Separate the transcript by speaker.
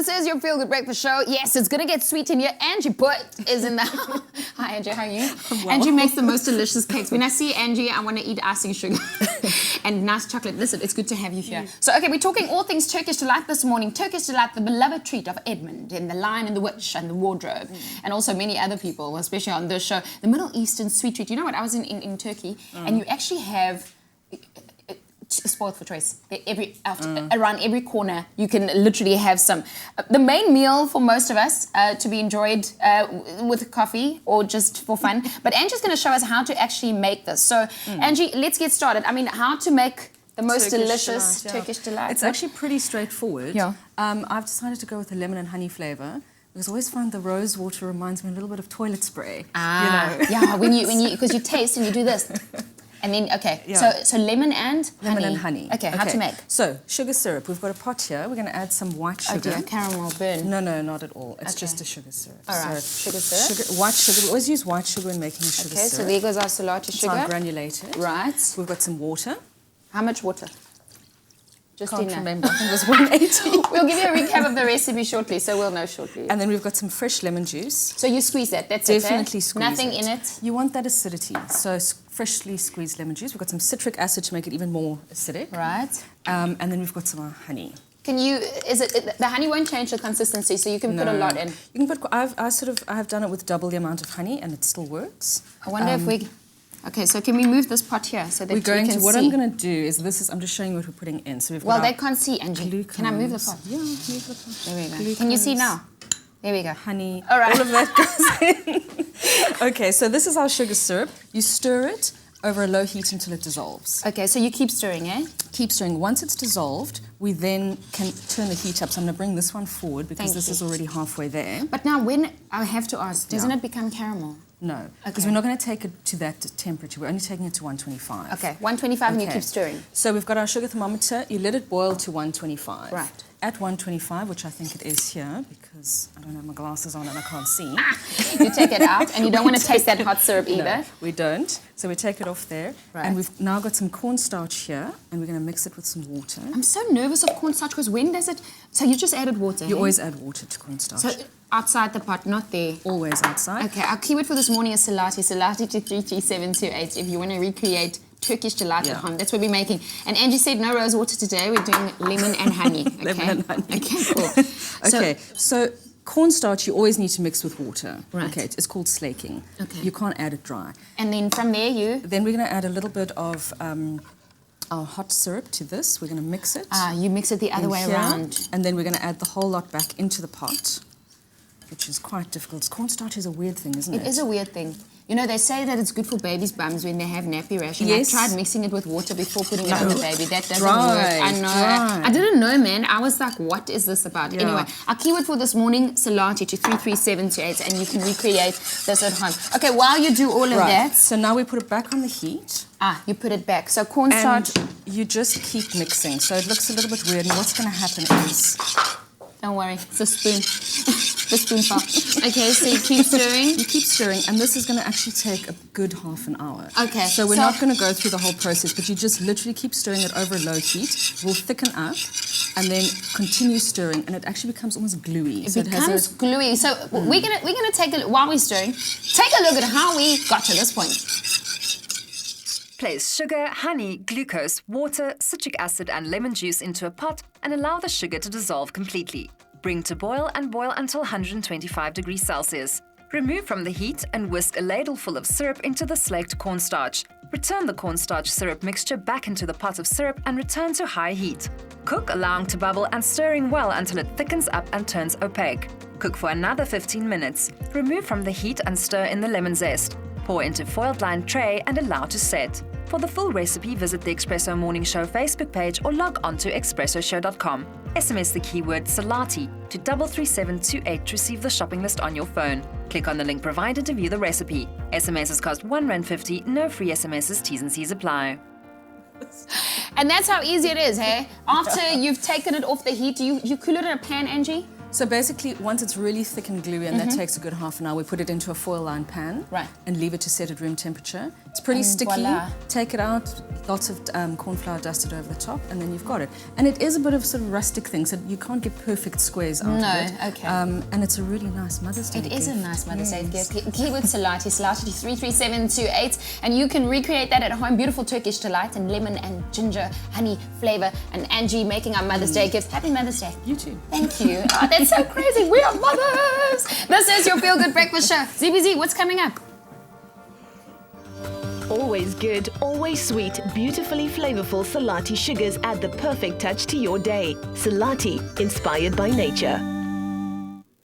Speaker 1: This is your Feel Good Breakfast Show. Yes, it's going to get sweet in here. Angie is in the... Hi, Angie. How are you?
Speaker 2: Well.
Speaker 1: Angie makes the most delicious cakes. When I see Angie, I want to eat icing sugar and nice chocolate. Listen, it's good to have you here. So, okay, we're talking all things Turkish Delight this morning. Turkish Delight, the beloved treat of Edmund and the Lion and the Witch and the Wardrobe, and also many other people, especially on this show. The Middle Eastern sweet treat. You know what? I was in Turkey, and you actually have... spoiled for choice. Around every corner, you can literally have some. The main meal for most of us to be enjoyed with coffee or just for fun. But Angie's going to show us how to actually make this. So, Angie, let's get started. I mean, how to make the most delicious Turkish delight.
Speaker 2: It's actually pretty straightforward.
Speaker 1: Yeah.
Speaker 2: I've decided to go with the lemon and honey flavour. Because I always find the rose water reminds me a little bit of toilet spray.
Speaker 1: Ah, you know. Yeah, because you taste and you do this. And then, okay, so lemon and honey.
Speaker 2: Lemon and honey.
Speaker 1: Okay, how to make?
Speaker 2: So, sugar syrup. We've got a pot here. We're going to add some white sugar.
Speaker 1: Oh dear, caramel burn.
Speaker 2: No, not at all. It's just a sugar syrup.
Speaker 1: All right,
Speaker 2: so
Speaker 1: sugar syrup.
Speaker 2: White sugar. We always use white sugar when making sugar syrup.
Speaker 1: Okay, so there goes our salati sugar.
Speaker 2: It's our granulated.
Speaker 1: Right.
Speaker 2: We've got some water.
Speaker 1: How much water? Just
Speaker 2: Can't
Speaker 1: enough.
Speaker 2: remember. I think it was 180.
Speaker 1: We'll give you a recap of the recipe shortly, so we'll know shortly.
Speaker 2: And then we've got some fresh lemon juice.
Speaker 1: So you squeeze that, that's
Speaker 2: Definitely
Speaker 1: it,
Speaker 2: squeeze
Speaker 1: Nothing
Speaker 2: it.
Speaker 1: in it?
Speaker 2: You want that acidity, so freshly squeezed lemon juice. We've got some citric acid to make it even more acidic.
Speaker 1: Right.
Speaker 2: And then we've got some honey.
Speaker 1: Can you, the honey won't change the consistency, so you can put a lot in?
Speaker 2: You can put, I have done it with double the amount of honey and it still works.
Speaker 1: I wonder if we... Okay, so can we move this pot here so that
Speaker 2: we're going
Speaker 1: we can
Speaker 2: to, what
Speaker 1: see?
Speaker 2: I'm going to do is, I'm just showing you what we're putting in. So we've got
Speaker 1: well, they can't see, Angie.
Speaker 2: glucose.
Speaker 1: Can I move the pot?
Speaker 2: Yeah, move the pot.
Speaker 1: There we go.
Speaker 2: Glucose,
Speaker 1: can you see now? There we go.
Speaker 2: Honey,
Speaker 1: all right.
Speaker 2: all of that goes in. Okay, so this is our sugar syrup. You stir it over a low heat until it dissolves.
Speaker 1: Okay, so you keep stirring, eh?
Speaker 2: Keep stirring. Once it's dissolved, we then can turn the heat up. So I'm going to bring this one forward because this is already halfway there.
Speaker 1: But now when, I have to ask, doesn't it become caramel?
Speaker 2: No, because we're not going to take it to that temperature. We're only taking it to 125.
Speaker 1: Okay, 125 and you keep stirring.
Speaker 2: So we've got our sugar thermometer. You let it boil to 125.
Speaker 1: Right.
Speaker 2: At 125, which I think it is here, because I don't have my glasses on and I can't see.
Speaker 1: You take it out, and you don't want to taste that hot syrup either.
Speaker 2: No, we don't. So we take it off there.
Speaker 1: Right.
Speaker 2: And we've now got some cornstarch here, and we're going to mix it with some water.
Speaker 1: I'm so nervous of cornstarch, because when does it... So you just added water,
Speaker 2: You always add water to cornstarch.
Speaker 1: So outside the pot, not there.
Speaker 2: Always outside.
Speaker 1: Okay, our keyword for this morning is salati. Salati to 33728 if you want to recreate Turkish delight at home. That's what we're making. And Angie said no rose water today. We're doing lemon and honey. Okay?
Speaker 2: Lemon and honey.
Speaker 1: Okay, cool.
Speaker 2: Okay, so cornstarch you always need to mix with water.
Speaker 1: Right.
Speaker 2: Okay, it's called slaking.
Speaker 1: Okay.
Speaker 2: You can't add it dry.
Speaker 1: And then from there you...
Speaker 2: Then we're going to add a little bit of our hot syrup to this. We're going to mix it.
Speaker 1: You mix it the other way around.
Speaker 2: And then we're going to add the whole lot back into the pot, which is quite difficult. Cornstarch is a weird thing, isn't it?
Speaker 1: It is a weird thing. You know, they say that it's good for babies' bums when they have nappy rash. And
Speaker 2: Yes.
Speaker 1: I tried mixing it with water before putting it on the baby. That doesn't
Speaker 2: Dry,
Speaker 1: work. I know.
Speaker 2: dry.
Speaker 1: I didn't know, man. I was like, what is this about?
Speaker 2: Yeah.
Speaker 1: Anyway, our keyword for this morning, salati to 33728, and you can recreate this at home. Okay, while you do all of that...
Speaker 2: So now we put it back on the heat.
Speaker 1: You put it back. So cornstarch...
Speaker 2: And you just keep mixing. So it looks a little bit weird. And what's going to happen is...
Speaker 1: Don't worry, it's a spoon. The spoon part. Okay, so you keep stirring.
Speaker 2: You keep stirring, and this is going to actually take a good half an hour.
Speaker 1: Okay.
Speaker 2: So we're not going to go through the whole process, but you just literally keep stirring it over a low heat. It will thicken up, and then continue stirring, and it actually becomes almost gluey.
Speaker 1: It becomes gluey. So we're gonna take a while we're stirring. Take a look at how we got to this point.
Speaker 3: Place sugar, honey, glucose, water, citric acid and lemon juice into a pot and allow the sugar to dissolve completely. Bring to boil and boil until 125 degrees Celsius. Remove from the heat and whisk a ladleful of syrup into the slaked cornstarch. Return the cornstarch syrup mixture back into the pot of syrup and return to high heat. Cook, allowing to bubble and stirring well until it thickens up and turns opaque. Cook for another 15 minutes. Remove from the heat and stir in the lemon zest. Pour into foiled lined tray and allow to set. For the full recipe, visit the Espresso Morning Show Facebook page or log on to expressoshow.com. SMS the keyword salati to 33728 to receive the shopping list on your phone. Click on the link provided to view the recipe. SMSs cost R1.50, no free SMSs, T's and C's apply.
Speaker 1: And that's how easy it is, hey? After you've taken it off the heat, you cool it in a pan, Angie?
Speaker 2: So basically, once it's really thick and gluey, and that takes a good half an hour, we put it into a foil-lined pan
Speaker 1: Right.
Speaker 2: and leave it to set at room temperature. It's pretty sticky.
Speaker 1: Voila.
Speaker 2: Take it out, lots of corn flour dusted over the top, and then you've got it. And it is a bit of sort of rustic thing, so you can't get perfect squares out of it.
Speaker 1: Okay.
Speaker 2: And it's a really nice Mother's Day
Speaker 1: It is a
Speaker 2: gift.
Speaker 1: nice Mother's Day gift. Keyword Salati, Salati to 33728, and you can recreate that at home. Beautiful Turkish delight and lemon and ginger, honey flavor, and Angie making our Mother's Day gifts. Happy Mother's Day.
Speaker 2: You too.
Speaker 1: Thank you. Oh, that's so crazy. We are mothers. This is your Feel Good Breakfast Show. ZBZ, what's coming up?
Speaker 4: Always good, always sweet, beautifully flavorful Salati sugars add the perfect touch to your day. Salati, inspired by nature.